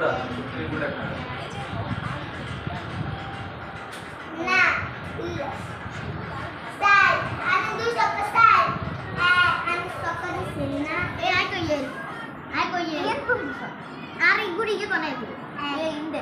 গুড় আছে শুকনো গুড় একটা না স্যার আমি দুই সপ্তাহ স্যার আমি সপ্তাহ দিছি না এ আই কইয়ে আর এই গুড়ি কে বানাই দিই এই ইন্দে